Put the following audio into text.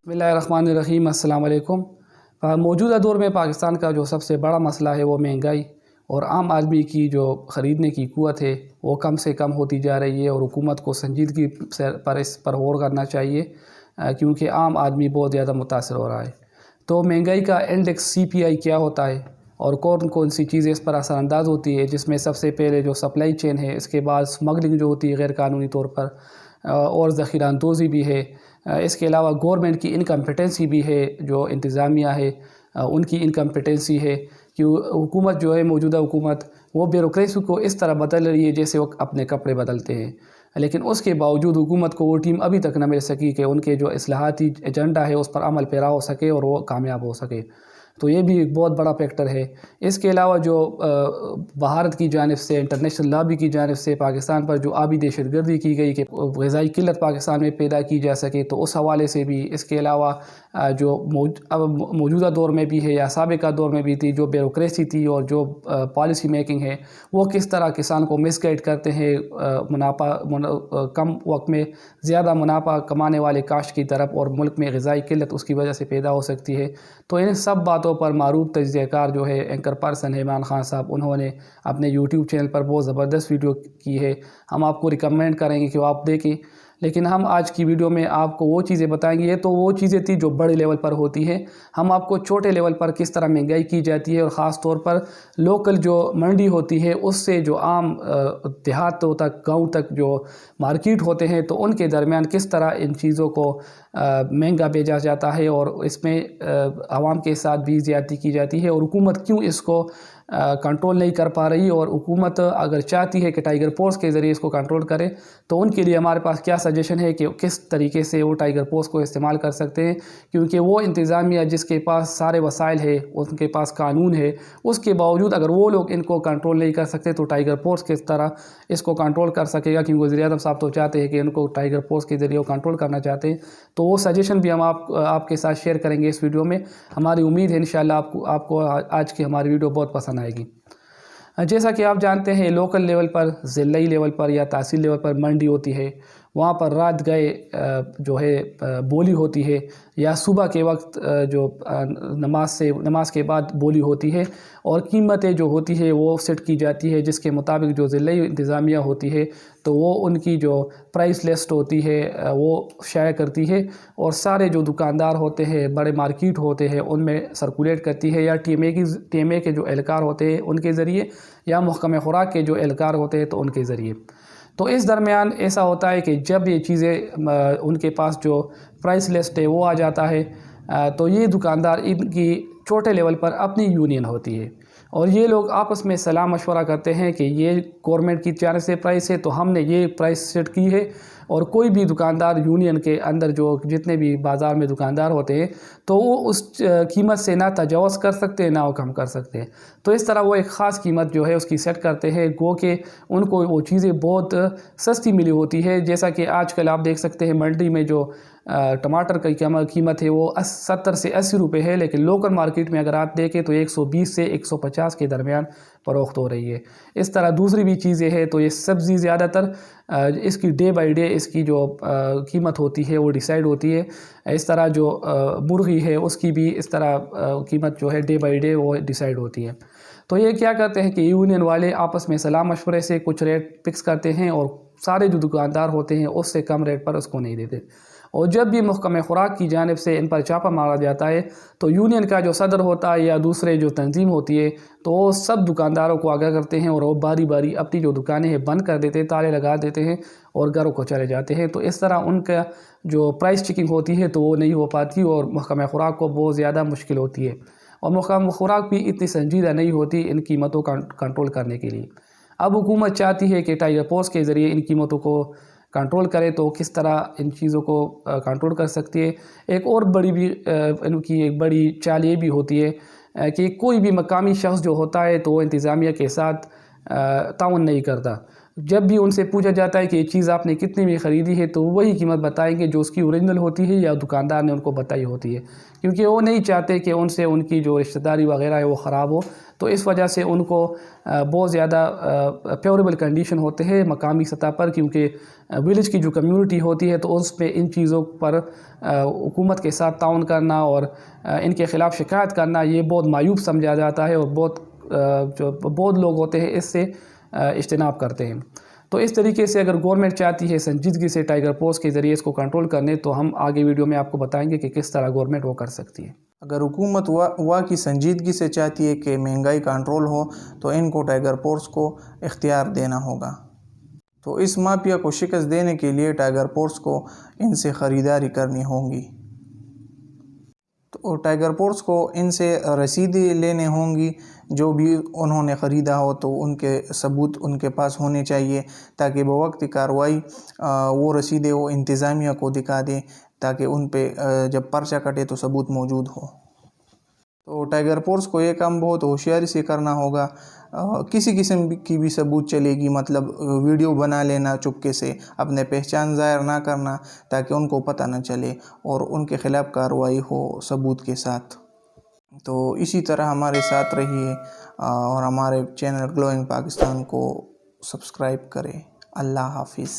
बिस्मिल्लाहिर्रहमानिर्रहीम। अस्सलाम वालेकुम। मौजूदा दौर में पाकिस्तान का जो सबसे बड़ा मसला है वो महंगाई और आम आदमी की जो ख़रीदने की क़ुव्वत है वो कम से कम होती जा रही है और हुकूमत को संजीदगी पर इस पर गौर करना चाहिए, क्योंकि आम आदमी बहुत ज़्यादा मुतासर हो रहा है। तो महंगाई का इंडेक्स CPI क्या होता है और कौन कौन सी चीज़ें इस पर असरअंदाज होती है, जिसमें सबसे पहले जो सप्लाई चेन है, इसके बाद स्मगलिंग जो होती है गैर कानूनी तौर पर, और ज़ख़ीरा अंदोज़ी भी है। इसके अलावा गवर्नमेंट की इनकम्पिटेंसी भी है, जो इंतज़ामिया है उनकी इनकम्पिटेंसी है कि हुकूमत जो है, मौजूदा हुकूमत वो ब्यूरोक्रेसी को इस तरह बदल रही है जैसे वो अपने कपड़े बदलते हैं। लेकिन उसके बावजूद हुकूमत को वो टीम अभी तक न मिल सकी कि उनके जो इस्लाहाती एजेंडा है उस पर अमल पैरा हो सके और वो कामयाब हो सके। तो ये भी एक बहुत बड़ा फैक्टर है। इसके अलावा जो भारत की जानिब से, इंटरनेशनल लॉबी की जानिब से पाकिस्तान पर जो आबी दहशतगर्दी की गई कि ग़िज़ाई किल्लत पाकिस्तान में पैदा की जा सके, तो उस हवाले से भी। इसके अलावा जो अब मौजूदा दौर में भी है या साबिका दौर में भी थी, जो ब्यूरोक्रेसी थी और जो पॉलिसी मेकिंग है वो किस तरह किसान को मिसगाइड करते हैं, कम वक्त में ज़्यादा मुनाफा कमाने वाले काश्त की तरफ, और मुल्क में ग़िज़ाई किल्लत उसकी वजह से पैदा हो सकती है। तो इन सब बातों पर मारूफ तजज़ियाकार जो है एंकर पर्सन है इमरान खान साहब, उन्होंने अपने यूट्यूब चैनल पर बहुत ज़बरदस्त वीडियो की है। हम आपको रिकमेंड करेंगे कि वो आप देखें। लेकिन हम आज की वीडियो में आपको वो चीज़ें बताएंगे, ये तो वो चीज़ें थी जो बड़े लेवल पर होती हैं। हम आपको छोटे लेवल पर किस तरह महंगाई की जाती है और ख़ास तौर पर लोकल जो मंडी होती है उससे जो आम देहातों तक, गाँव तक जो मार्केट होते हैं, तो उनके दरमियान किस तरह इन चीज़ों को महंगा भेजा जाता है और इसमें आवाम के साथ भी ज़्यादती की जाती है, और हुकूमत क्यों इसको कंट्रोल नहीं कर पा रही। और हुकूमत अगर चाहती है कि टाइगर फोर्स के ज़रिए इसको कंट्रोल करे, तो उनके लिए हमारे पास क्या सजेशन है कि किस तरीके से वो टाइगर फोर्स को इस्तेमाल कर सकते हैं। क्योंकि वो इंतज़ामिया जिसके पास सारे वसाइल है, उनके पास कानून है, उसके बावजूद अगर वो लोग इनको कंट्रोल नहीं कर सकते, तो टाइगर फोर्स किस तरह इसको कंट्रोल कर सकेगा। क्योंकि वज़ीर-ए-आज़म साहब तो चाहते हैं कि इनको टाइगर फोर्स के ज़रिए कंट्रोल करना चाहते हैं। तो वो सजेशन भी हम आपके साथ शेयर करेंगे इस वीडियो में। हमारी उम्मीद है इंशाल्लाह आपको आज की हमारी वीडियो बहुत पसंद आएगी। जैसा कि आप जानते हैं, लोकल लेवल पर, ज़िलाई लेवल पर या तहसील लेवल पर मंडी होती है, वहाँ पर रात गए जो है बोली होती है, या सुबह के वक्त जो नमाज के बाद बोली होती है, और कीमतें जो होती है वो सेट की जाती है, जिसके मुताबिक जो ज़िलाई इंतज़ामिया होती है तो वो उनकी जो प्राइस लिस्ट होती है वो शाया करती है, और सारे जो दुकानदार होते हैं, बड़े मार्केट होते हैं, उनमें सर्कुलेट करती है, या TMA के जो एहलकार होते हैं उनके ज़रिए, या महकमे खुराक के जो एहलकार होते हैं तो उनके ज़रिए। तो इस दरमियान ऐसा होता है कि जब ये चीज़ें उनके पास जो प्राइस लिस्ट है वो आ जाता है, तो ये दुकानदार, इनकी छोटे लेवल पर अपनी यूनियन होती है, और ये लोग आपस में सलाह मशवरा करते हैं कि ये गवर्नमेंट की जानिब से प्राइस है तो हमने ये प्राइस सेट की है। और कोई भी दुकानदार यूनियन के अंदर जो जितने भी बाज़ार में दुकानदार होते हैं, तो वो उस कीमत से ना तजावज़ कर सकते हैं ना वो कम कर सकते हैं। तो इस तरह वो एक ख़ास कीमत जो है उसकी सेट करते हैं, गो के उनको वो चीज़ें बहुत सस्ती मिली होती है। जैसा कि आजकल आप देख सकते हैं मंडी में जो टमाटर की कीमत है वो 70 से 80 रुपये है, लेकिन लोकल मार्केट में अगर आप देखें तो 120 से 150 के दरमियान फ़रोख्त हो रही है। इस तरह दूसरी भी चीज़ें हैं। तो ये सब्ज़ी ज़्यादातर इसकी डे बाई डे इसकी जो कीमत होती है वो डिसाइड होती है। इस तरह जो मुर्गी है उसकी भी इस तरह कीमत जो है डे बाई डे वो डिसाइड होती है। तो ये क्या करते हैं कि यूनियन वाले आपस में सलाह मशवरे से कुछ रेट फिक्स करते हैं, और सारे जो दुकानदार होते हैं उससे कम रेट पर उसको नहीं देते। और जब भी महकमे खुराक की जानिब से इन पर छापा मारा जाता है, तो यूनियन का जो सदर होता है या दूसरे जो तंजीम होती है, तो वो सब दुकानदारों को आगाह करते हैं, और वो बारी बारी अपनी जो दुकानें हैं बंद कर देते हैं, ताले लगा देते हैं और घरों को चले जाते हैं। तो इस तरह उनका जो प्राइस चेकिंग होती है तो वो नहीं हो पाती, और महकमे खुराक को बहुत ज़्यादा मुश्किल होती है, और महकमे खुराक भी इतनी संजीदा नहीं होती इन कीमतों का कंट्रोल करने के लिए। अब हुकूमत चाहती है कि टाइगर फोर्स के ज़रिए इन कीमतों को कंट्रोल करे, तो किस तरह इन चीज़ों को कंट्रोल कर सकती है। एक और इनकी एक बड़ी चाल ये भी होती है कि कोई भी मकामी शख्स जो होता है तो वो इंतज़ामिया के साथ ताउन नहीं करता, जब भी उनसे पूछा जाता है कि ये चीज़ आपने कितने में ख़रीदी है तो वही कीमत बताएंगे जो उसकी ओरिजिनल होती है या दुकानदार ने उनको बताई होती है, क्योंकि वो नहीं चाहते कि उनसे उनकी जो रिश्तेदारी वगैरह है वो ख़राब हो। तो इस वजह से उनको बहुत ज़्यादा फेवरेबल कंडीशन होते हैं मकामी सतह पर, क्योंकि विलेज की जो कम्युनिटी होती है तो उस पे इन चीज़ों पर हुकूमत के साथ ताउन करना और इनके ख़िलाफ़ शिकायत करना ये बहुत मायूब समझा जाता है, और बहुत लोग होते हैं इससे इज्तनाब करते हैं। तो इस तरीके से अगर गवर्नमेंट चाहती है संजीदगी से टाइगर पोस्ट के ज़रिए इसको कंट्रोल करने, तो हम आगे वीडियो में आपको बताएंगे कि किस तरह गवर्नमेंट वो कर सकती है। अगर हुकूमत वा की संजीदगी से चाहती है कि महंगाई कंट्रोल हो तो इनको टाइगर पोस्ट को इख्तियार देना होगा। तो इस माफिया को शिकस्त देने के लिए टाइगर पोस्ट को इनसे ख़रीदारी करनी होगी। तो टाइगर पोस्ट को इनसे रसीदें लेने होंगी, जो भी उन्होंने ख़रीदा हो तो उनके सबूत उनके पास होने चाहिए, ताकि बवक्त कार्रवाई वो रसीदें वो इंतज़ामिया को दिखा दें, ताकि उन पे जब पर्चा कटे तो सबूत मौजूद हो। तो टाइगर पोस्ट को ये काम बहुत होशियारी से करना होगा। किसी किस्म की भी सबूत चलेगी, मतलब वीडियो बना लेना चुपके से, अपने पहचान ज़ाहिर ना करना ताकि उनको पता न चले और उनके ख़िलाफ़ कार्रवाई हो सबूत के साथ। तो इसी तरह हमारे साथ रहिए और हमारे चैनल ग्लोइंग पाकिस्तान को सब्सक्राइब करें। अल्लाह हाफिज़।